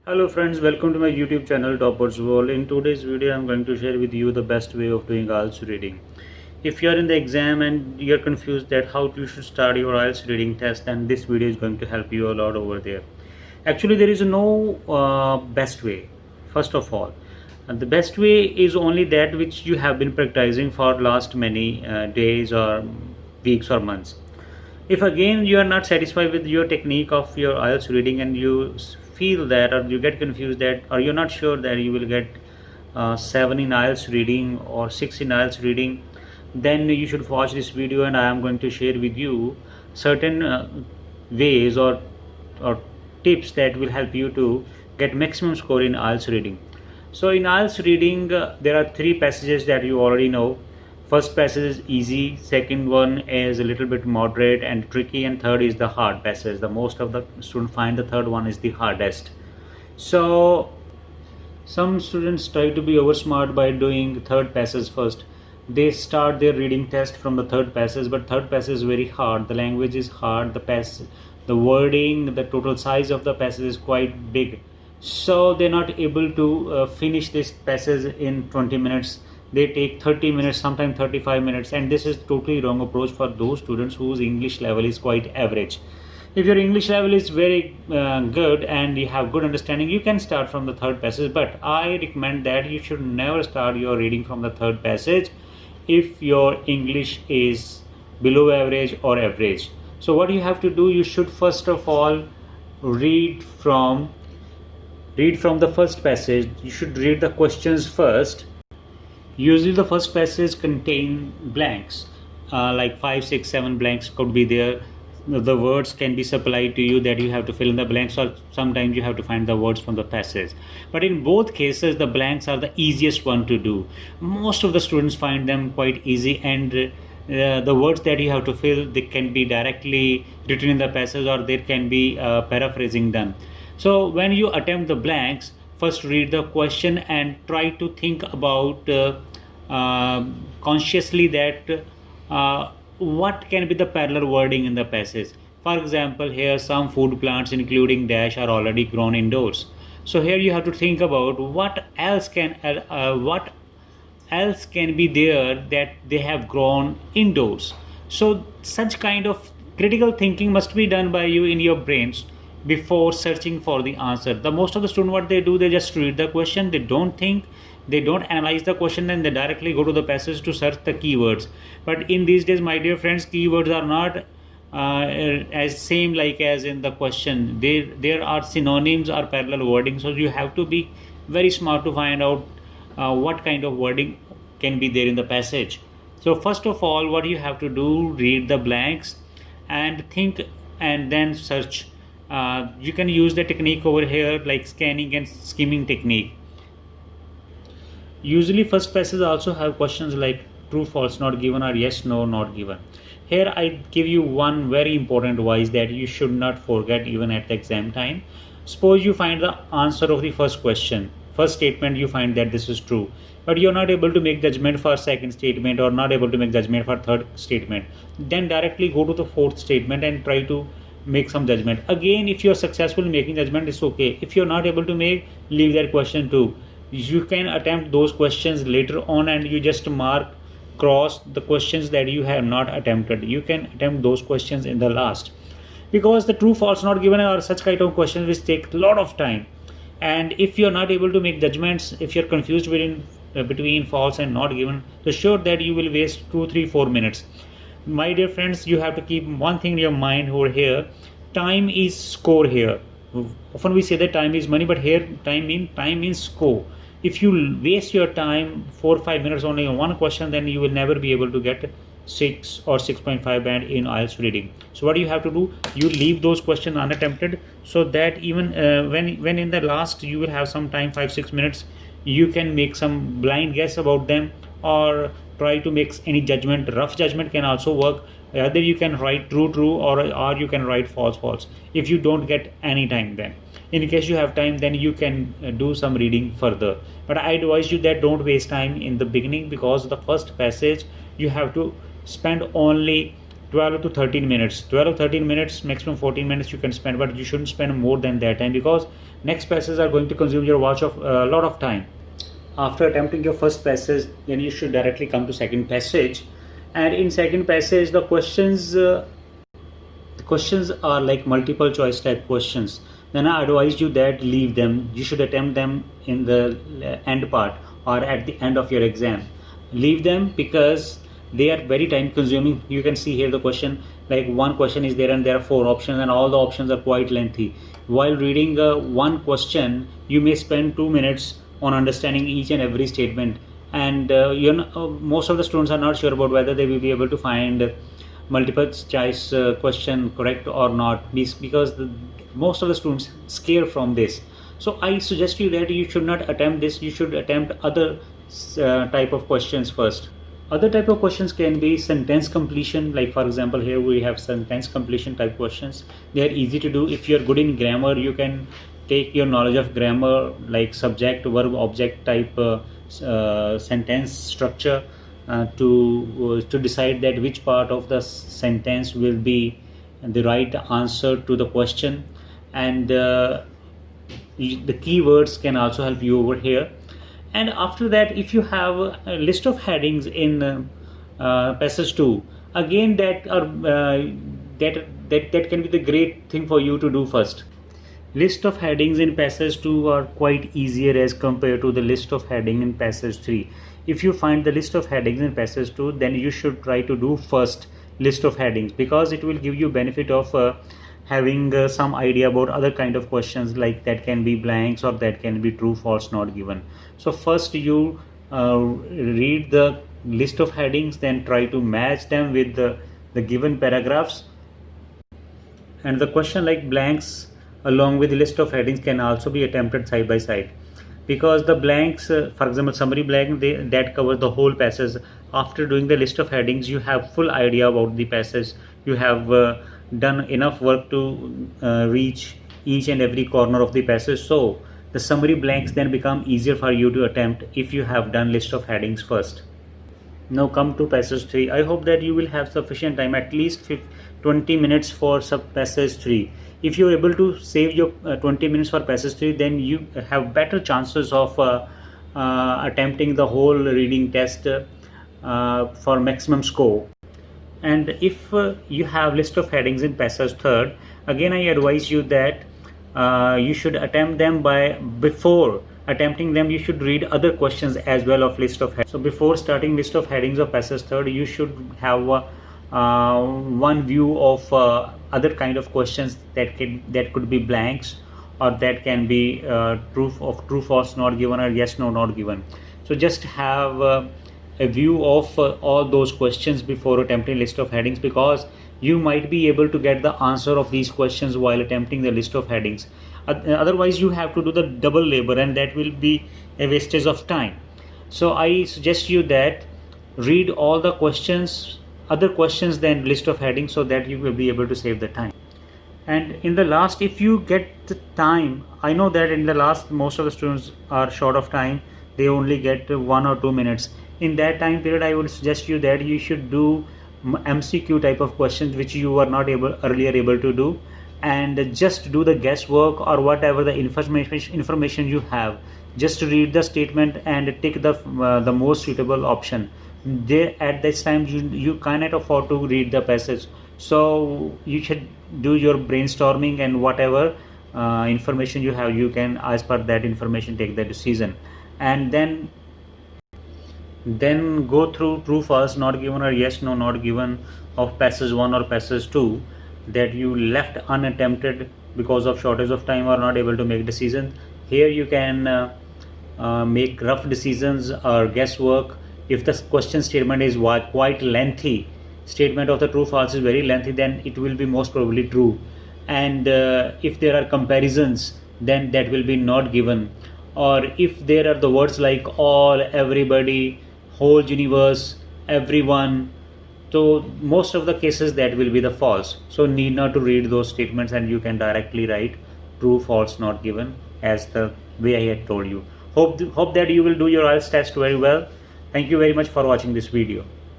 Hello friends, welcome to my YouTube channel Toppers World. In today's video, I'm going to share with you the best way of doing IELTS reading. If you are in the exam and you're confused that how you should start your IELTS reading test, then this video is going to help you a lot over there. Actually, there is no best way. First of all, and the best way is only that which you have been practicing for last many days or weeks or months. If again you are not satisfied with your technique of your IELTS reading and you feel that, or you get confused that, or you're not sure that you will get 7 in IELTS reading or 6 in IELTS reading, then you should watch this video and I am going to share with you certain ways or tips that will help you to get maximum score in IELTS reading. So in IELTS reading, there are 3 passages that you already know. First passage is easy, second one is a little bit moderate and tricky, and third is the hard passage. The most of the students find the third one is the hardest. So some students try to be over smart by doing third passage first. They start their reading test from the third passage, but third passage is very hard. The language is hard, the wording, the total size of the passage is quite big. So they're not able to finish this passage in 20 minutes. They take 30 minutes, sometimes 35 minutes, and this is totally wrong approach for those students whose English level is quite average. If your English level is very good and you have good understanding, you can start from the third passage, but I recommend that you should never start your reading from the third passage if your English is below average or average. So what you have to do, you should first of all read from the first passage. You should read the questions first. Usually the first passage contain blanks, like 5, 6, 7 blanks could be there. The words can be supplied to you that you have to fill in the blanks, or sometimes you have to find the words from the passage. But in both cases, the blanks are the easiest one to do. Most of the students find them quite easy, and the words that you have to fill, they can be directly written in the passage, or there can be paraphrasing done. So when you attempt the blanks, first read the question and try to think about consciously that what can be the parallel wording in the passage. For example, here some food plants including dash are already grown indoors. So here you have to think about what else can be there that they have grown indoors. So such kind of critical thinking must be done by you in your brains before searching for the answer. The most of the students, what they do, they just read the question, they don't think, they don't analyze the question, and they directly go to the passage to search the keywords. But in these days, my dear friends, keywords are not as same like as in the question. There are synonyms or parallel wording, so you have to be very smart to find out what kind of wording can be there in the passage. So first of all, what you have to do, read the blanks and think, and then search. You can use the technique over here like scanning and skimming technique. Usually first passage also have questions like true, false, not given, or yes, no, not given. Here I give you one very important advice that you should not forget even at the exam time. Suppose you find the answer of the first question, first statement, you find that this is true, but you're not able to make judgment for second statement or not able to make judgment for third statement. Then directly go to the fourth statement and try to make some judgment. Again, if you're successful in making judgment, it's okay. If you're not able to make, leave that question too. You can attempt those questions later on, and you just mark cross the questions that you have not attempted. You can attempt those questions in the last, because the true, false, not given are such kind of questions which take a lot of time. And if you're not able to make judgments, if you're confused between false and not given, so sure that you will waste 2, 3, 4 minutes. My dear friends, you have to keep one thing in your mind over here. Time is score here. Often we say that time is money, but here time means score. If you waste your time 4 or 5 minutes only on one question, then you will never be able to get 6 or 6.5 band in IELTS reading. So what you have to do, you leave those questions unattempted, so that even when in the last you will have some time, 5-6 minutes, you can make some blind guess about them, or try to make any judgment. Rough judgment can also work. Either you can write true, or you can write false, false. If you don't get any time, then in case you have time, then you can do some reading further. But I advise you that don't waste time in the beginning, because the first passage you have to spend only 12 to 13 minutes, 12 or 13 minutes, maximum 14 minutes you can spend, but you shouldn't spend more than that time, because next passages are going to consume your watch of a lot of time. After attempting your first passage, then you should directly come to second passage. And in second passage, the questions are like multiple choice type questions. Then I advise you that leave them. You should attempt them in the end part or at the end of your exam. Leave them because they are very time consuming. You can see here the question, like one question is there and there are 4 options, and all the options are quite lengthy. While reading one question, you may spend 2 minutes on understanding each and every statement, and most of the students are not sure about whether they will be able to find multiple choice question correct or not, because most of the students scare from this. So I suggest you that you should not attempt this. You should attempt other type of questions first. Other type of questions can be sentence completion, like for example here we have sentence completion type questions. They are easy to do. If you are good in grammar, you can take your knowledge of grammar, like subject verb object type sentence structure, to decide that which part of the sentence will be the right answer to the question. And the keywords can also help you over here. And after that, if you have a list of headings in passage 2, again that can be the great thing for you to do first. List of headings in passage 2 are quite easier as compared to the list of heading in passage 3. If you find the list of headings in passage 2, then you should try to do first list of headings, because it will give you benefit of having some idea about other kind of questions, like that can be blanks or that can be true, false, not given. So first you read the list of headings, then try to match them with the given paragraphs. And the question like blanks along with the list of headings can also be attempted side by side, because the blanks, for example summary blank, that covers the whole passage. After doing the list of headings, you have full idea about the passage. You have done enough work to reach each and every corner of the passage, so the summary blanks then become easier for you to attempt if you have done list of headings first. Now come to passage 3. I hope that you will have sufficient time, at least 20 minutes for passage 3. If you are able to save your 20 minutes for passage 3, then you have better chances of attempting the whole reading test for maximum score. And if you have list of headings in passage 3, again I advise you that you should attempt them before attempting them, you should read other questions as well of list of headings. So before starting list of headings of passage 3, you should have one view of other kind of questions that could be blanks, or that can be true, false, not given, or yes, no, not given. So just have a view of all those questions before attempting list of headings, because you might be able to get the answer of these questions while attempting the list of headings. Otherwise you have to do the double labor, and that will be a wastage of time. So I suggest you that read all the questions, other questions than list of headings, so that you will be able to save the time. And in the last, if you get the time, I know that in the last most of the students are short of time, they only get 1 or 2 minutes. In that time period, I would suggest you that you should do MCQ type of questions which you were not earlier able to do, and just do the guesswork or whatever the information you have. Just read the statement and take the most suitable option. At this time you cannot afford to read the passage, so you should do your brainstorming, and whatever information you have, you can as per that information take the decision. And then go through true, false, not given, or yes, no, not given of passage 1 or passage 2 that you left unattempted because of shortage of time or not able to make decisions. Here you can make rough decisions or guesswork. If the question statement is quite lengthy, statement of the true false is very lengthy, then it will be most probably true. And if there are comparisons, then that will be not given. Or if there are the words like all, everybody, whole universe, everyone, so most of the cases that will be the false. So need not to read those statements, and you can directly write true, false, not given, as the way I had told you. Hope that you will do your IELTS test very well. Thank you very much for watching this video.